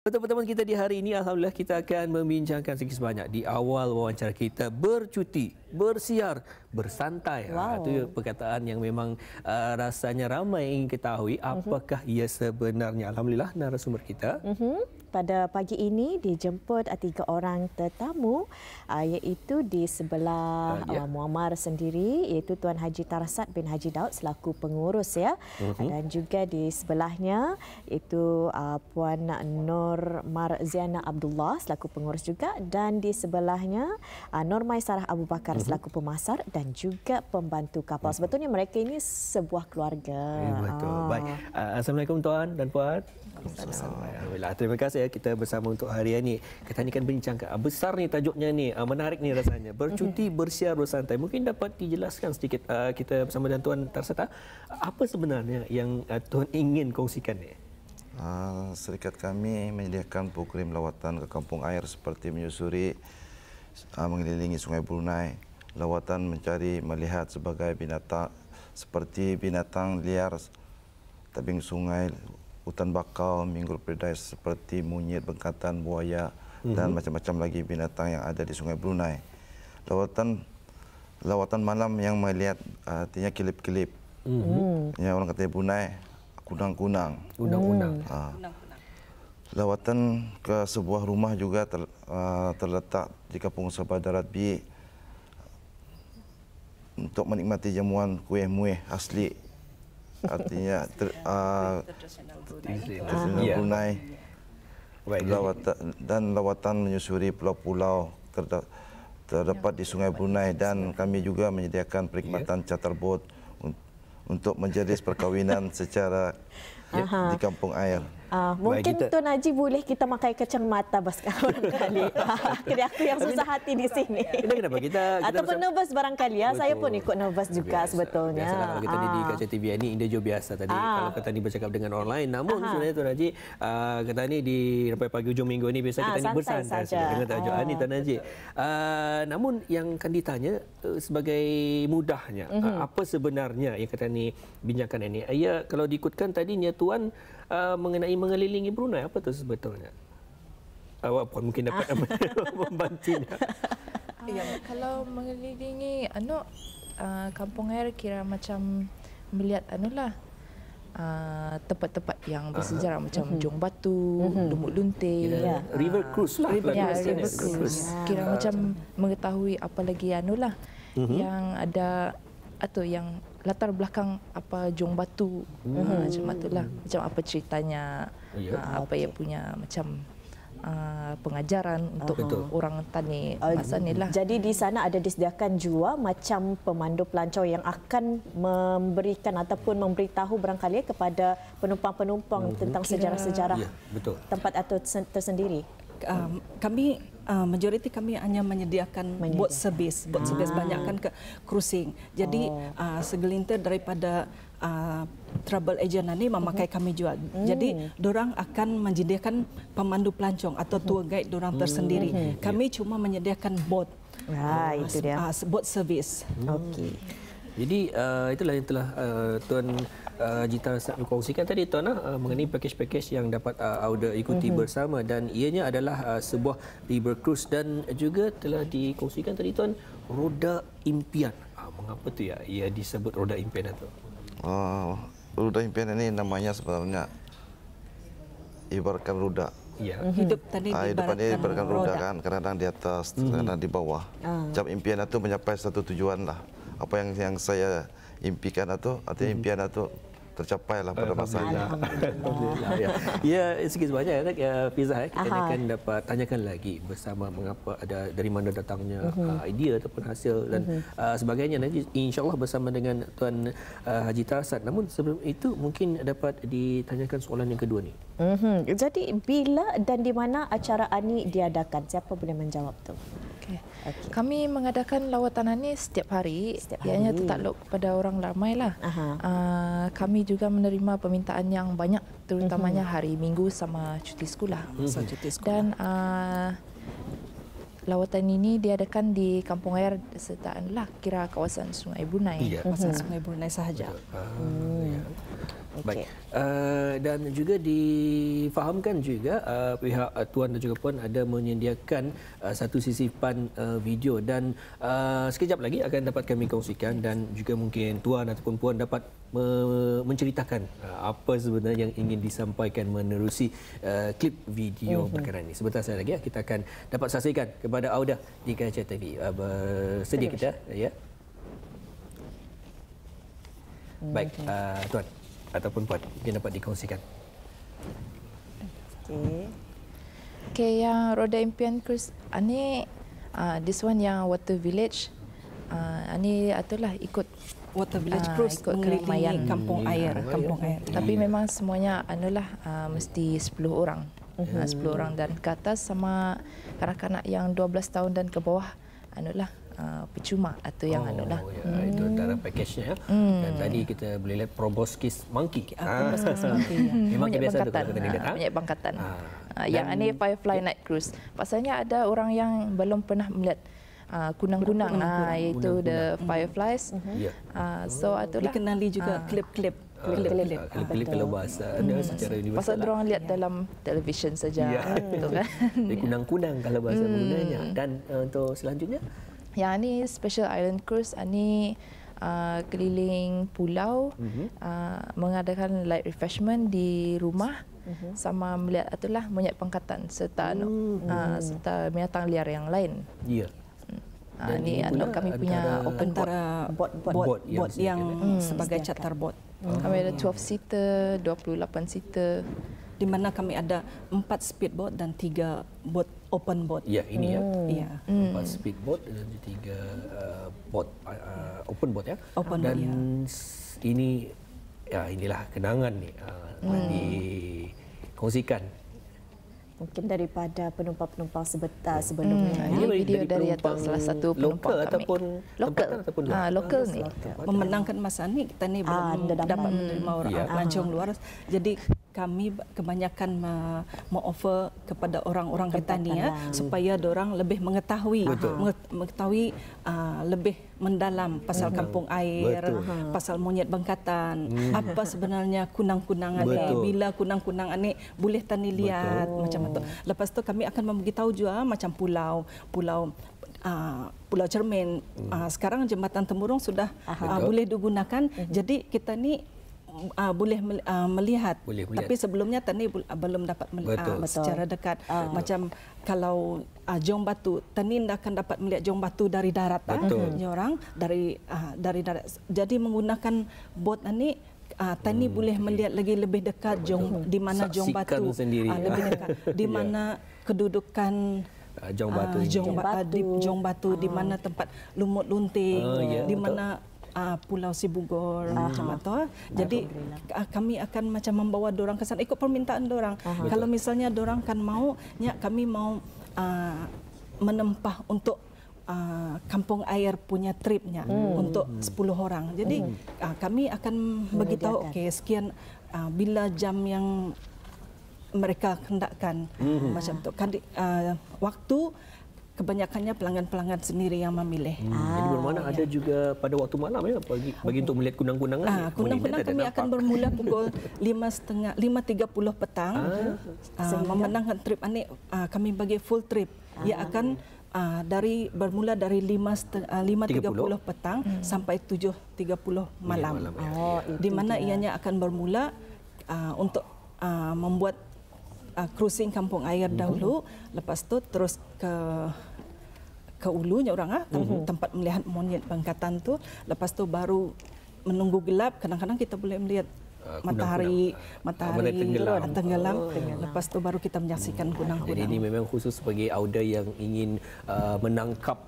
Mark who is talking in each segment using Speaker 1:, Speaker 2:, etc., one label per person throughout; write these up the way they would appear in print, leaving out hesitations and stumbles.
Speaker 1: Pertemuan kita di hari ini, alhamdulillah kita akan membincangkan sedikit sebanyak di awal wawancara kita bercuti, bersiar, bersantai.
Speaker 2: Wow.
Speaker 1: Itu perkataan yang memang rasanya ramai ingin ketahui apakah ia sebenarnya. Alhamdulillah narasumber kita.
Speaker 2: Pada pagi ini dijemput 3 orang tetamu, iaitu di sebelah Muammar sendiri, iaitu Tuan Haji Tarasat bin Haji Daud selaku pengurus ya. Dan juga di sebelahnya iaitu Puan Nur Marziana Abdullah selaku pengurus juga, dan di sebelahnya Nur Maisarah Abu Bakar selaku pemasar dan juga pembantu kapal. Sebetulnya mereka ini sebuah keluarga.
Speaker 1: Betul. Baik. Assalamualaikum Tuan dan Puan. Alhamdulillah. Terima kasih kita bersama untuk hari ini. Kita ni kan bincang besar ni tajuknya ni, menarik ni rasanya. Bercuti, bersiar, bersantai. Mungkin dapat dijelaskan sedikit kita bersama dengan Tuan Tarsat, apa sebenarnya yang Tuan ingin kongsikan ni?
Speaker 3: Syarikat kami menyediakan program lawatan ke kampung air seperti menyusuri, mengelilingi Sungai Brunei, lawatan mencari melihat sebagai binatang seperti binatang liar, tebing sungai, hutan bakau, minggu paradise seperti monyet, bengkatan, buaya dan macam-macam lagi binatang yang ada di Sungai Brunei. Lawatan malam yang melihat artinya kilip-kilip. Yang orang kata Brunei, kunang-kunang. Lawatan ke sebuah rumah juga terletak di Kampung Sabah Darat B untuk menikmati jamuan kuih muih asli, artinya tradisional Brunei. Dan lawatan menyusuri pulau-pulau terdapat di Sungai Brunei, dan kami juga menyediakan perkhidmatan charter boat untuk menjadi perkahwinan secara di kampung air.
Speaker 2: Mungkin Tuan Haji boleh kita makai kacamata barangkali. Aku yang susah hati di sini.
Speaker 1: Kenapa? Kita
Speaker 2: ataupun nervous barangkali ya. Saya pun ikut nervous juga sebetulnya.
Speaker 1: Biasalah kalau kita di Kaca TV ini India Joe biasa tadi. Kalau kata ni bercakap dengan orang lain. Namun sebenarnya Tuan Haji, kata ni di sampai pagi ujung minggu ni biasa kita ni bersantai dengan tajuk ni Tuan Haji. Namun yang akan ditanya sebagai mudahnya, apa sebenarnya yang kata ni bincangkan ini? Ya, kalau diikutkan tadinya Tuan mengenai mengelilingi Brunei, apa tu sebetulnya? Awak pun mungkin dapat membantunya.
Speaker 4: Ya, kalau mengelilingi kampung air kira macam melihat tempat-tempat yang bersejarah macam Jong Batu, Lumut Lunting,
Speaker 1: river cruise lah.
Speaker 4: River cruise. Kira macam mengetahui apa lagi yang ada atau yang latar belakang apa Jong Batu, macam itulah, macam apa ceritanya, apa yang punya macam pengajaran untuk orang tani masa ni lah.
Speaker 2: Jadi di sana ada disediakan juga macam pemandu pelancong yang akan memberikan ataupun memberitahu barangkali kepada penumpang-penumpang tentang sejarah-sejarah tempat itu tersendiri.
Speaker 5: Kami majoriti kami hanya menyediakan boat service banyakkan ke cruising. Jadi segelintir daripada travel agent ini memakai kami jual. Jadi dorang akan menyediakan pemandu pelancong atau tour guide dorang tersendiri. Kami cuma menyediakan boat.
Speaker 2: Itu dia.
Speaker 5: Boat service.
Speaker 2: Okey.
Speaker 1: Jadi itulah yang telah Tuan Haji Tarasat kongsikan tadi Tuan, mengenai pakej-pakej yang dapat Auda ikuti bersama, dan ianya adalah sebuah river cruise, dan juga telah dikongsikan tadi Tuan roda impian. Mengapa tu ya ia disebut roda impian itu?
Speaker 3: Roda impian ini namanya sebenarnya ibaratkan roda.
Speaker 5: Hidup tadi
Speaker 3: ibaratkan roda kan, kadang-kadang di atas, kadang-kadang di bawah. Macam impian itu mencapai satu tujuan lah. Apa yang saya impikan itu, artinya impian itu tercapailah pada masanya.
Speaker 1: Alhamdulillah. Ya, sikit sebanyak Fiza, kita akan dapat tanyakan lagi bersama mengapa ada, dari mana datangnya idea ataupun hasil dan sebagainya nanti insya-Allah bersama dengan Tuan Haji Tarasat. Namun sebelum itu mungkin dapat ditanyakan soalan yang kedua ni.
Speaker 2: Jadi bila dan di mana acara Ani diadakan? Siapa boleh menjawab tu?
Speaker 4: Kami mengadakan lawatan ini setiap hari. Ianya tertakluk kepada orang ramai lah. Kami juga menerima permintaan yang banyak, terutamanya hari Minggu sama cuti sekolah. Dan lawatan ini diadakan di kampung air sertaan lah, kira kawasan Sungai Brunei.
Speaker 5: Kawasan Sungai Brunei sahaja.
Speaker 1: Baik. Dan juga difahamkan juga pihak Tuan dan juga Puan ada menyediakan satu sisipan video dan sekejap lagi akan dapat kami kongsikan dan juga mungkin Tuan ataupun Puan dapat menceritakan apa sebenarnya yang ingin disampaikan menerusi klip video perkara ini. Sebentar saya lagi kita akan dapat saksikan kepada Auda di kaca TV. Bersedia kita ya. Baik, Tuan ataupun Puan mungkin dapat dikongsikan.
Speaker 4: Okay, yang Roda Impian Cruise ini this one yang Water Village. Ini itulah ikut
Speaker 5: Water Village Cruise mengelilingi kampung air.
Speaker 4: Tapi memang semuanya anulah mesti 10 orang. 10 orang dan ke atas sama kanak-kanak yang 12 tahun dan ke bawah anulah percuma atau yang anulah.
Speaker 1: Itu dalam pakejnya. Dan tadi kita boleh lihat proboscis monkey. Memang biasa tu kalau kita lihat.
Speaker 4: Monyet bangkatan. Yang ini Firefly Night Cruise. Pasalnya ada orang yang belum pernah melihat kunang-kunang, iaitu the fireflies. So itulah
Speaker 5: dikenali juga klip-klip
Speaker 1: kalau bahasa ada secara universal.
Speaker 4: Pasal orang lihat dalam televisyen saja, betul kan?
Speaker 1: Kunang-kunang kalau bahasa menggunanya. Dan untuk selanjutnya,
Speaker 4: yang ini Special Island Cruise, ini keliling pulau, mengadakan light refreshment di rumah, sama melihat itulah monyet pangkatan serta serta binatang liar yang lain.
Speaker 1: Ya.
Speaker 4: Ini kami punya open
Speaker 5: bot yang sebagai charter boat.
Speaker 4: Kami ada 12 seater, 28 seater.
Speaker 5: Di mana kami ada 4 speedboat dan 3 boat open boat.
Speaker 1: Ya, ini ya.
Speaker 5: Ya.
Speaker 1: 4 speedboat dan 3 boat open boat ya.
Speaker 5: Open
Speaker 1: dan
Speaker 5: boat,
Speaker 1: ini inilah kenangan ni dikongsikan.
Speaker 2: Mungkin daripada penumpang-penumpang sebelumnya.
Speaker 4: Ini video dari salah satu penumpang
Speaker 1: lokal
Speaker 4: kami.
Speaker 1: Ataupun
Speaker 4: Lokal ni.
Speaker 5: Memenangkan masa ni kita ni belum dapat menerima orang pelancong luar. Jadi kami kebanyakan mengoffer kepada orang-orang kita ni supaya orang lebih mengetahui lebih mendalam pasal kampung air, pasal monyet bangkatan, apa sebenarnya kunang-kunangan ni, bila kunang-kunangan ni boleh tani lihat macam itu. Lepas tu kami akan memberitahu juga macam pulau Cermin. Sekarang jembatan Temurung sudah boleh digunakan. Jadi kita ni boleh melihat. Tapi sebelumnya tani belum dapat melihat secara dekat. Macam kalau Jong Batu, tani akan dapat melihat Jong Batu dari darat. Orang dari darat. Jadi menggunakan bot ini tani boleh melihat lagi lebih dekat di mana Jong Batu lebih dekat, di mana kedudukan Jong Batu, di mana tempat lumut lunting, di mana Pulau Sibugor macam tu. Jadi kami akan macam membawa dorang ke sana ikut permintaan dorang. Kalau misalnya dorang kan mau, kami mau menempah untuk kampung air punya tripnya untuk 10 orang. Jadi kami akan beritahu okey sekian bila jam yang mereka hendakkan macam tu. Waktu kebanyakannya pelanggan-pelanggan sendiri yang memilih.
Speaker 1: Jadi bermakna ada juga pada waktu malam ya bagi untuk melihat kunang-kunangan.
Speaker 5: Kunang-kunang kami akan bermula pukul 5.30 petang. Memenangkan trip ini kami bagi full trip. Ia akan bermula dari 5.30 petang sampai 7.30 malam. Di mana ianya akan bermula untuk membuat cruising kampung air dahulu, lepas tu terus ke ulunya orang tempat melihat monyet bangkatan tu, lepas tu baru menunggu gelap, kadang-kadang kita boleh melihat matahari tenggelam. Lepas tu baru kita menyaksikan kunang-kunang.
Speaker 1: Jadi ini memang khusus bagi Auda yang ingin menangkap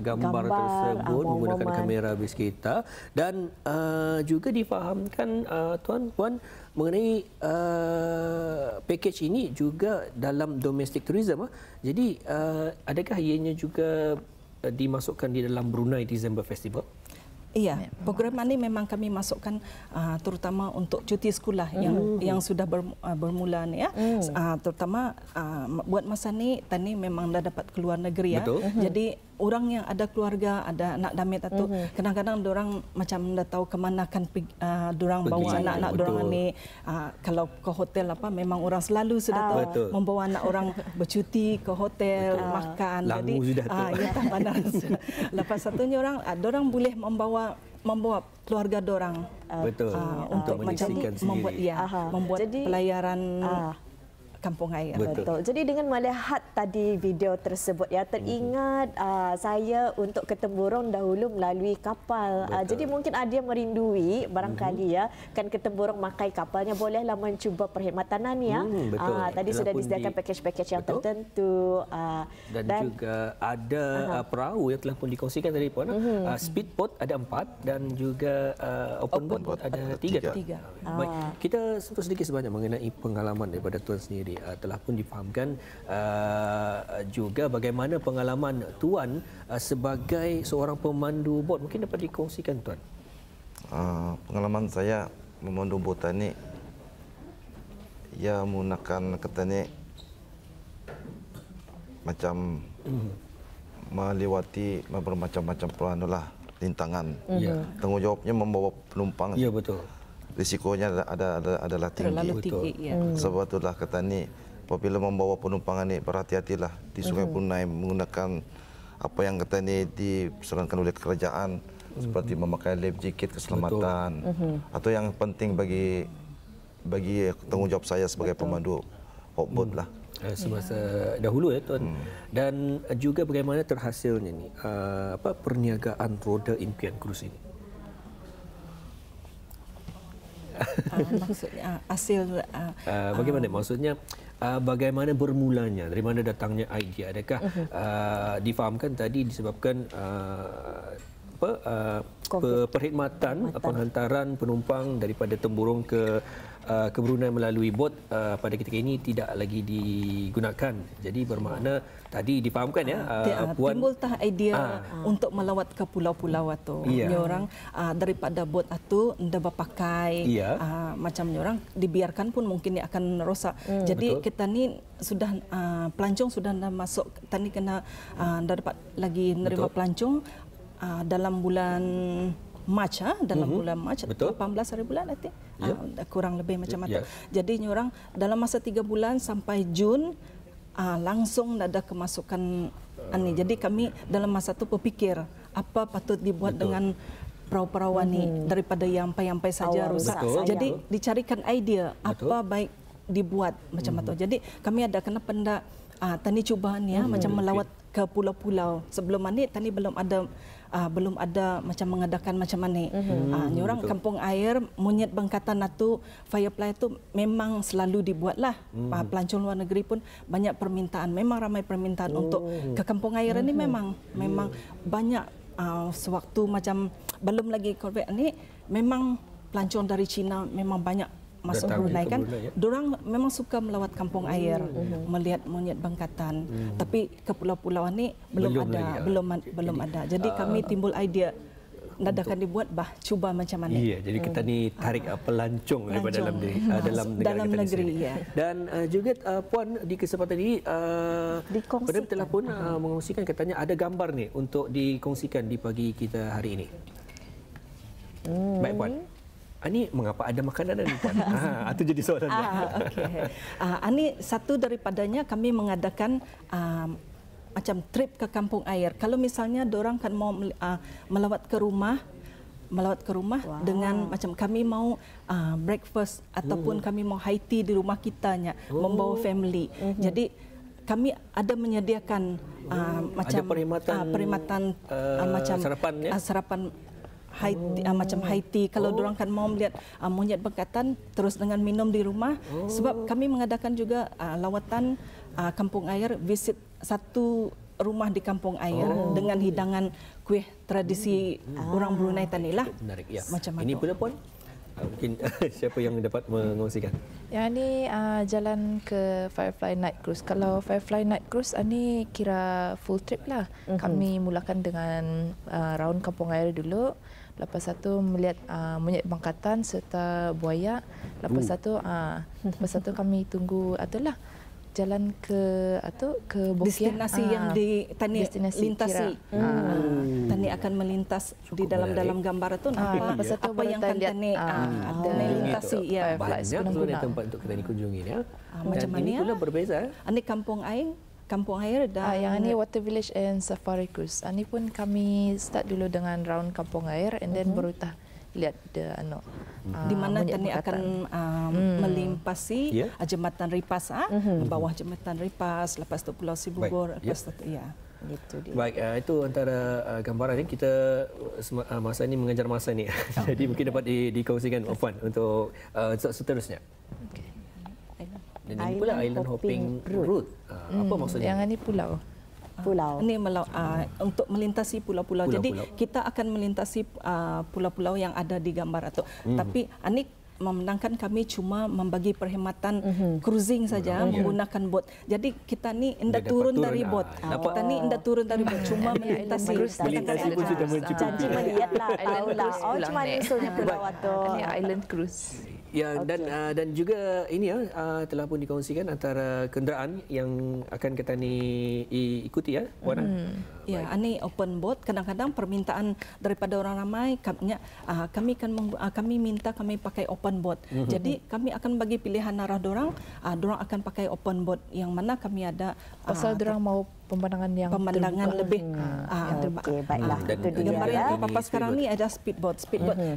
Speaker 1: gambar tersebut menggunakan kamera base kita dan juga difahamkan tuan puan mengenai package ini juga dalam domestic tourism. Jadi adakah ianya juga dimasukkan di dalam Brunei December Festival?
Speaker 5: Iya, program ini memang kami masukkan terutama untuk cuti sekolah yang sudah bermula ni ya. Terutama buat masa ni tani memang dah dapat keluar negeri ya. Jadi orang yang ada keluarga, ada anak damit atau kadang-kadang orang macam dah tahu kemana kan orang bawa anak-anak orang ni. Kalau ke hotel apa memang orang selalu sudah tahu membawa anak orang bercuti ke hotel, makan.
Speaker 1: Langu
Speaker 5: Jadi
Speaker 1: sudah tu.
Speaker 5: ya tak panas. Lepas satunya orang boleh membawa keluarga orang untuk macam membuat pelayaran kampung air.
Speaker 2: Betul. Jadi dengan melihat tadi video tersebut ya, teringat saya untuk ke Temburong dahulu melalui kapal. Jadi mungkin ada yang merindui barangkali ya, kan ke Temburong makai kapalnya, bolehlah mencuba perkhidmatan ya. Tadi sudah disediakan package-package yang tertentu.
Speaker 1: Dan juga ada perahu yang telah pun dikongsikan tadi pun. Speedboat ada 4 dan juga open boat ada 3. Baik, kita sentuh sedikit sebanyak mengenai pengalaman daripada Tuan sendiri. Telah pun difahamkan juga bagaimana pengalaman Tuan sebagai seorang pemandu bot. Mungkin dapat dikongsikan Tuan.
Speaker 3: Pengalaman saya memandu bot ini, ya menggunakan kata ni macam melewati bermacam-macam rintangan. Tanggungjawabnya membawa penumpang.
Speaker 1: Ya, betul.
Speaker 3: Risikonya adalah tinggi.
Speaker 5: Terlalu tinggi.
Speaker 3: Sebab itulah kata ni, apabila membawa penumpang ni berhati-hatilah di Sungai Brunei menggunakan apa yang kata ni disarankan oleh kerajaan, seperti memakai life jacket keselamatan, atau yang penting bagi tanggungjawab saya sebagai pemandu outboard lah.
Speaker 1: Semasa dahulu ya Tuan. Dan juga bagaimana terhasilnya ni perniagaan roda impian krus ini.
Speaker 5: Maksudnya hasil
Speaker 1: bagaimana maksudnya bagaimana bermulanya, dari mana datangnya idea, adakah difahamkan tadi disebabkan perkhidmatan penghantaran penumpang daripada Temburong ke Brunei melalui bot pada ketika ini tidak lagi digunakan. Jadi bermakna tadi difahamkan ya Puan
Speaker 5: timbullah idea untuk melawat ke pulau-pulau itu. Orang daripada bot itu ndak berpakai macam orang dibiarkan pun mungkin dia akan rosak. Jadi kita ni sudah pelancong sudah masuk, tadi kena dapat lagi menerima pelancong dalam bulan Mac, dalam bulan Mac, 18 hari bulan nanti, kurang lebih macam itu. Jadi orang dalam masa 3 bulan sampai Jun langsung ada kemasukan ini. Jadi kami dalam masa itu berpikir apa patut dibuat dengan perahu-perahu ini daripada yang yampai saja rusak. Jadi dicarikan idea apa baik dibuat macam itu. Jadi kami ada kena pendak tani cubaan ya, macam melawat ke pulau-pulau. Sebelum ini tani belum ada macam mengadakan macam mana. Orang kampung air monyet bengkatan itu firefly itu memang selalu dibuatlah. Pelancong luar negeri pun banyak permintaan. Memang ramai permintaan untuk ke kampung air ini memang banyak. Sewaktu macam belum lagi COVID ini memang pelancong dari China memang banyak masuk Brunei kan. Dorang memang suka melawat kampung air, melihat monyet bengkatan. Tapi ke pulau-pulau ini belum ada. Jadi kami timbul idea nadakan dibuat cuba macam mana.
Speaker 1: Iya, jadi kita ni tarik pelancong daripada dalam negeri. Dan juga Puan di kesempatan ini Perdana telah pun mengongsikan, katanya ada gambar ni untuk dikongsikan di pagi kita hari ini. Baik Puan. Ini mengapa ada makanan ni Puan? Itu jadi soalan.
Speaker 5: Ini satu daripadanya kami mengadakan macam trip ke kampung air. Kalau misalnya dorang kan mau melawat ke rumah dengan macam kami mau breakfast ataupun kami mau high tea di rumah kitanya, membawa family. Jadi kami ada menyediakan macam perkhidmatan macam sarapan macam high tea. Kalau dorang kan mau melihat monyet bengkatan terus dengan minum di rumah. Sebab kami mengadakan juga lawatan kampung air, visit satu rumah di kampung air dengan hidangan kuih tradisi orang Brunei tanilah.
Speaker 1: Menarik ya.
Speaker 5: Macam
Speaker 1: ini pula Puan, mungkin siapa yang dapat mengongsikan?
Speaker 4: Yang ni jalan ke Firefly Night Cruise. Kalau Firefly Night Cruise ni kira full trip lah. Kami mulakan dengan round kampung air dulu. Lepas satu melihat monyet bangkatan serta buaya. Lepas satu kami tunggu itulah jalan ke Bokia.
Speaker 5: Destinasi yang di Tani lintasi. Tani akan melintas di dalam gambar itu nampak apa yang akan Tani lintasi.
Speaker 1: Ya. Banyak sebenarnya tempat untuk kita kunjungi ya.
Speaker 5: Macam mana?
Speaker 1: Ini pula berbeza.
Speaker 5: Ini Kampung Air dan
Speaker 4: yang ini Water Village and Safari Cruise. Ini pun kami start dulu dengan round Kampung Air and then baru lihat
Speaker 5: di mana Tani akan melimpasi Jembatan Ripas, bawah Jembatan Ripas, lepas tu Pulau Sibubur, lepas tu
Speaker 1: Baik, itu antara gambaran yang kita masa ini mengejar masa ni. Jadi mungkin dapat dikongsikan Puan untuk seterusnya. Dan ini pula Island Hopping Route. Apa maksudnya?
Speaker 4: Yang ini pulau.
Speaker 5: Ini untuk melintasi pulau-pulau. Jadi kita akan melintasi pulau-pulau yang ada di gambar itu. Tapi Anik memandangkan kami cuma membagi perkhidmatan cruising saja menggunakan bot. Jadi kita ni hendak turun dari bot. Kita ni hendak turun dari bot, cuma melintasi.
Speaker 1: Melintasi pun sudah mencukupi.
Speaker 2: Janji melihatlah, tahulah. Macam mana isunya pulau itu.
Speaker 4: Ini Island Cruise.
Speaker 1: Ya, dan juga ini telah pun dikongsikan antara kenderaan yang akan kita ni ikuti ya, Puan.
Speaker 5: Ya, ini open boat. Kadang-kadang permintaan daripada orang ramai kami minta kami pakai open boat. Jadi kami akan bagi pilihan arah dorang akan pakai open boat yang mana kami ada
Speaker 4: pasal dorang mau pemandangan
Speaker 5: terbuka.
Speaker 4: Lebih
Speaker 2: Okey, baiklah. Itu dia.
Speaker 5: Gambar yang Papa sekarang ni ada speedboat.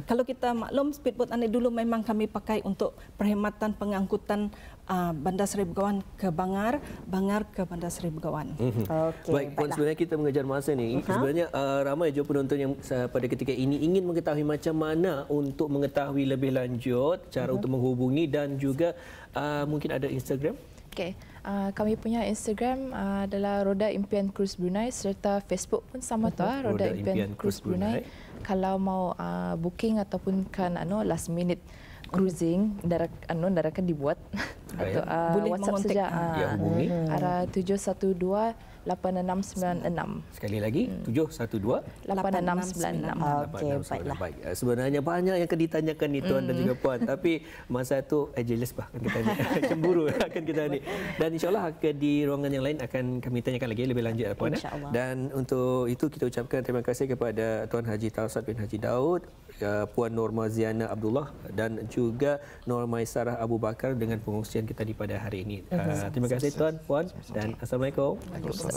Speaker 5: Kalau kita maklum speedboat ini dulu memang kami pakai untuk perkhidmatan pengangkutan Bandar Seri Begawan ke Bangar ke Bandar Seri Begawan.
Speaker 1: Baik, Puan, sebenarnya kita mengejar masa ni. Sebenarnya ramai juga penonton yang pada ketika ini ingin mengetahui macam mana untuk mengetahui lebih lanjut, cara untuk menghubungi dan juga mungkin ada Instagram.
Speaker 4: Okey, kami punya Instagram adalah Roda Impian Cruise Brunei serta Facebook pun sama tu Roda Impian Cruise Brunei. Kalau mau booking ataupun kan last minute cruising darakan dibuat atau
Speaker 5: boleh
Speaker 4: WhatsApp saja.
Speaker 1: Hubungi
Speaker 4: Arah 712 8696.
Speaker 1: Sekali lagi 712
Speaker 4: 8696.
Speaker 2: Okey, baiklah.
Speaker 1: Baik. Sebenarnya banyak yang akan ditanyakan ni Tuan dan juga Puan, tapi masa itu jealous akan kita ni. Cemburu akan kita ni. Dan insya-Allah di ruangan yang lain akan kami tanyakan lagi lebih lanjut Puan. Dan untuk itu kita ucapkan terima kasih kepada Tuan Haji Tarsad bin Haji Daud, Puan Norma Ziana Abdullah dan juga Norma Sarah Abu Bakar dengan pengungsian kita di pada hari ini. Terima kasih Tuan, Puan, dan Assalamualaikum.
Speaker 3: Waalaikumsalam.